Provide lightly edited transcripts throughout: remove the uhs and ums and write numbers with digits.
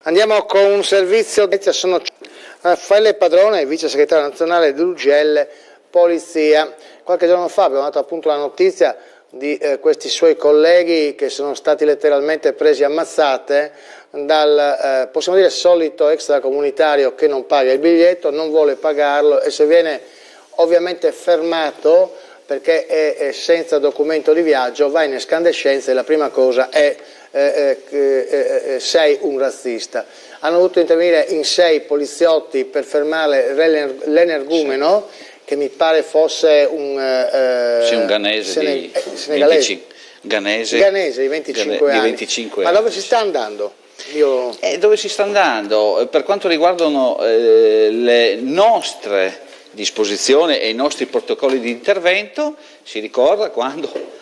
Andiamo con un servizio. Sono Raffaele Padrone, vice segretario nazionale dell'UGL Polizia. Qualche giorno fa abbiamo dato appunto la notizia di questi suoi colleghi che sono stati letteralmente presi a mazzate dal, possiamo dire, solito extracomunitario che non paga il biglietto, non vuole pagarlo e se viene ovviamente fermato perché è senza documento di viaggio, va in escandescenza e la prima cosa è sei un razzista. Hanno dovuto intervenire in 6 poliziotti per fermare l'energumeno, che mi pare fosse un ghanese di 25 anni. Ma dove si sta andando? Dove si sta andando? Per quanto riguardano le nostre disposizioni e i nostri protocolli di intervento, si ricorda quando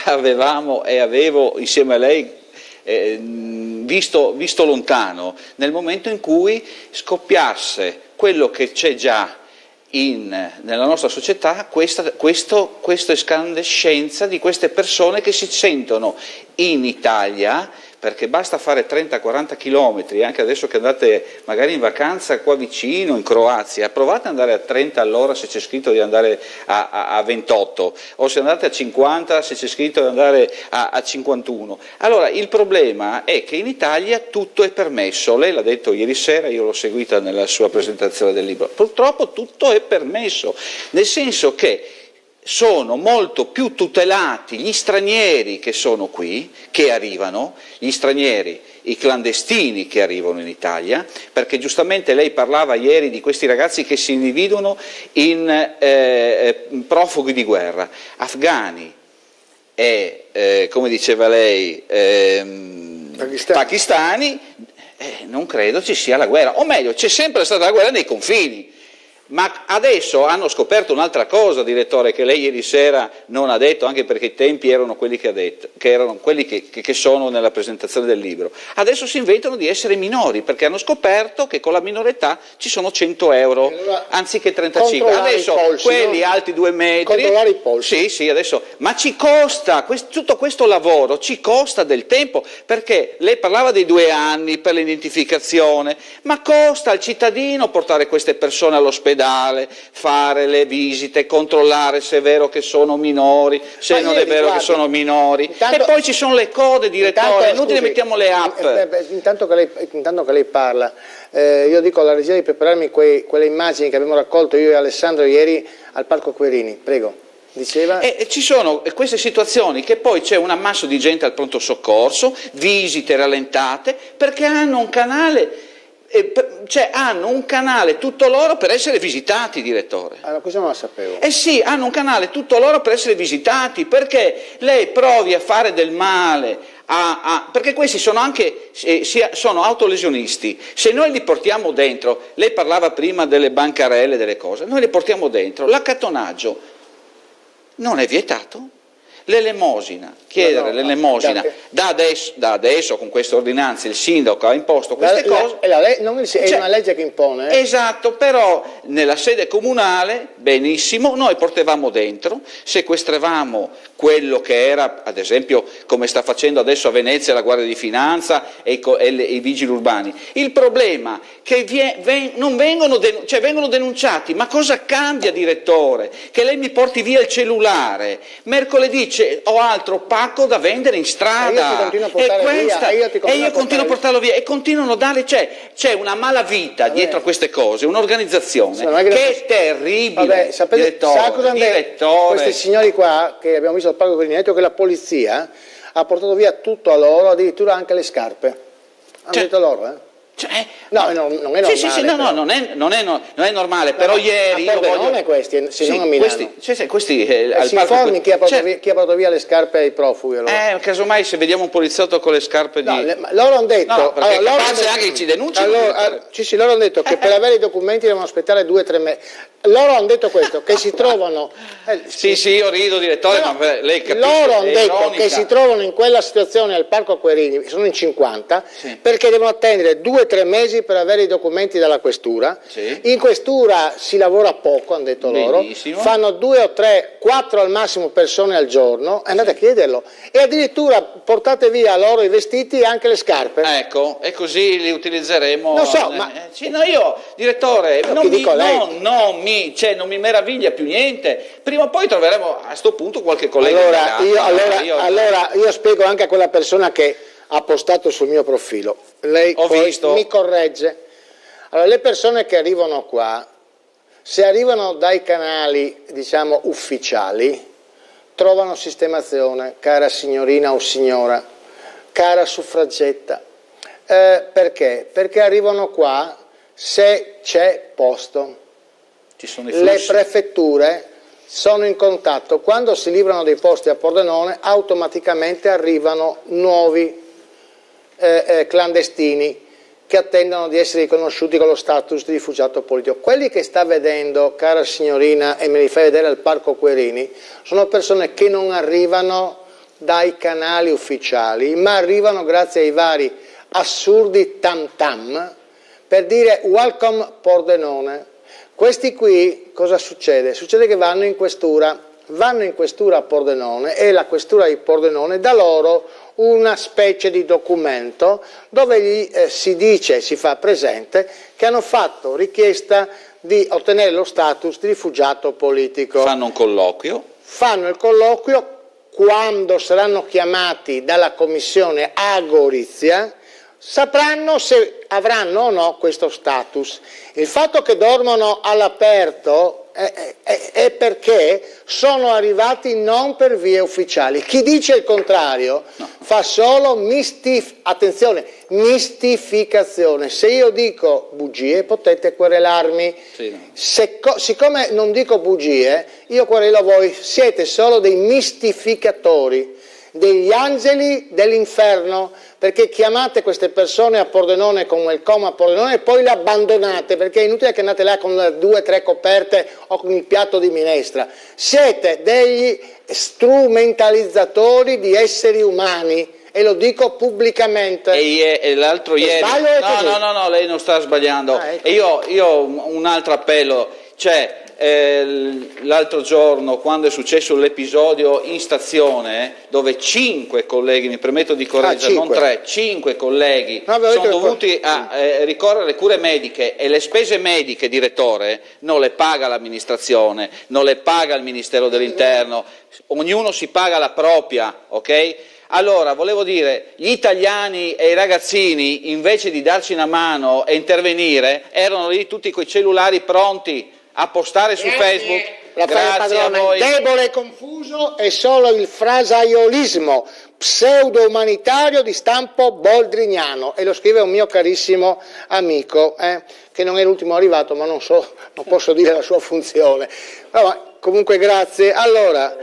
avevamo e avevo insieme a lei visto lontano, nel momento in cui scoppiasse quello che c'è già nella nostra società, questa escandescenza di queste persone che si sentono in Italia, perché basta fare 30-40 km, anche adesso che andate magari in vacanza qua vicino, in Croazia, provate ad andare a 30 all'ora se c'è scritto di andare a 28, o se andate a 50 se c'è scritto di andare a 51. Allora il problema è che in Italia tutto è permesso, lei l'ha detto ieri sera, io l'ho seguita nella sua presentazione del libro, purtroppo tutto è permesso, nel senso che sono molto più tutelati gli stranieri che sono qui, che arrivano, gli stranieri, i clandestini che arrivano in Italia, perché giustamente lei parlava ieri di questi ragazzi che si individuano in profughi di guerra, afghani e, come diceva lei, pakistani, non credo ci sia la guerra, o meglio, c'è sempre stata la guerra nei confini. Ma adesso hanno scoperto un'altra cosa, direttore, che lei ieri sera non ha detto, anche perché i tempi erano quelli che ha detto, che erano quelli che sono nella presentazione del libro. Adesso si inventano di essere minori, perché hanno scoperto che con la minore età ci sono 100 euro, allora, anziché 35. Adesso polsi, quelli alti 2 metri. Controllare i polsi. Sì, adesso. Ma ci costa, tutto questo lavoro ci costa del tempo, perché lei parlava dei 2 anni per l'identificazione, ma costa al cittadino portare queste persone all'ospedale, fare le visite, controllare se è vero che sono minori, se non è vero che sono minori, e poi ci sono le code, direttore, inutile mettiamo le app. Intanto che lei parla, io dico alla regia di prepararmi quelle immagini che abbiamo raccolto io e Alessandro ieri al Parco Querini, prego. Diceva. Ci sono queste situazioni che poi c'è un ammasso di gente al pronto soccorso, visite rallentate, perché hanno un canale. Hanno un canale tutto loro per essere visitati, direttore. Allora, questo non lo sapevo. Sì, hanno un canale tutto loro per essere visitati, perché lei provi a fare del male, perché questi sono anche sono autolesionisti. Se noi li portiamo dentro, lei parlava prima delle bancarelle, delle cose, noi li portiamo dentro, l'accattonaggio non è vietato. L'elemosina, chiedere l'elemosina, da adesso con queste ordinanze il sindaco ha imposto queste cose. È una legge che impone. Esatto, però nella sede comunale, benissimo, noi portavamo dentro, sequestravamo quello che era, ad esempio, come sta facendo adesso a Venezia la Guardia di Finanza e i vigili urbani. Il problema è che vengono denunciati, ma cosa cambia, direttore? Che lei mi porti via il cellulare, mercoledì ho altro pacco da vendere in strada, io continuo a portarlo via, e continuano a dare, c'è una malavita dietro a queste cose, un'organizzazione che è terribile. Direttore. Questi signori qua che abbiamo visto al Parco Querini, hanno detto che la polizia ha portato via tutto a loro, addirittura anche le scarpe. Hanno detto loro, non è normale. Sì, non è normale, però ieri non è questi, se non a Milano. Questi si informi chi ha portato via le scarpe ai profughi. Allora. Casomai se vediamo un poliziotto con le scarpe di. Loro hanno detto. Anche ci denunciano. Loro hanno detto che per avere i documenti devono aspettare 2-3 mesi. Loro hanno detto questo, che si trovano. Sì, io rido, direttore, ma lei capisce. Loro hanno detto che si trovano in quella situazione al Parco Querini, sono in 50, perché devono attendere 2-3 3 mesi per avere i documenti dalla questura. Sì. In questura si lavora poco, hanno detto loro, Benissimo. fanno 2 o 3, 4 al massimo persone al giorno, andate a chiederlo, e addirittura portate via loro i vestiti e anche le scarpe. Ecco, e così li utilizzeremo. Non so, ma... Sì, no, io, direttore, No, non chi mi, dico lei? non mi meraviglia più niente. Prima o poi troveremo a sto punto qualche collega. Allora, io spiego anche a quella persona che ha postato sul mio profilo. Lei poi mi corregge. Allora, le persone che arrivano qua, se arrivano dai canali, diciamo, ufficiali, trovano sistemazione, cara signorina o signora, cara suffragetta. Perché? Perché arrivano qua se c'è posto. Ci sono i flussi. Le prefetture sono in contatto, quando si livrano dei posti a Pordenone automaticamente arrivano nuovi clandestini che attendono di essere riconosciuti con lo status di rifugiato politico. Quelli che sta vedendo, cara signorina, e me li fai vedere al Parco Querini, sono persone che non arrivano dai canali ufficiali, ma arrivano grazie ai vari assurdi tam tam per dire welcome Pordenone. Questi qui cosa succede? Succede che vanno in questura a Pordenone e la questura di Pordenone dà loro una specie di documento dove gli si dice, si fa presente che hanno fatto richiesta di ottenere lo status di rifugiato politico. Fanno un colloquio. Fanno il colloquio, quando saranno chiamati dalla commissione a Gorizia sapranno se avranno o no questo status. Il fatto che dormono all'aperto è perché sono arrivati non per vie ufficiali. Chi dice il contrario fa solo mistificazione. Se io dico bugie potete querelarmi. Sì, no. Siccome non dico bugie, io querelo voi, siete solo dei mistificatori, degli angeli dell'inferno, perché chiamate queste persone a Pordenone con welcome a Pordenone e poi le abbandonate, perché è inutile che andate là con 2 o 3 coperte o con il piatto di minestra. Siete degli strumentalizzatori di esseri umani e lo dico pubblicamente. E l'altro ieri... No, lei non sta sbagliando. Ecco. E io un altro appello, cioè... l'altro giorno, quando è successo l'episodio in stazione dove 5 colleghi, mi permetto di correggere, non 3, 5 colleghi sono dovuti a ricorrere alle cure mediche, e le spese mediche, direttore, non le paga l'amministrazione, non le paga il Ministero dell'Interno, ognuno si paga la propria, ok? Allora, volevo dire, gli italiani e i ragazzini, invece di darci una mano e intervenire, erano lì tutti coi cellulari pronti a postare su Facebook. Grazie a voi. Debole e confuso è solo il frasaiolismo pseudo-umanitario di stampo boldriniano, e lo scrive un mio carissimo amico, che non è l'ultimo arrivato, ma non posso dire la sua funzione. Comunque grazie. Allora,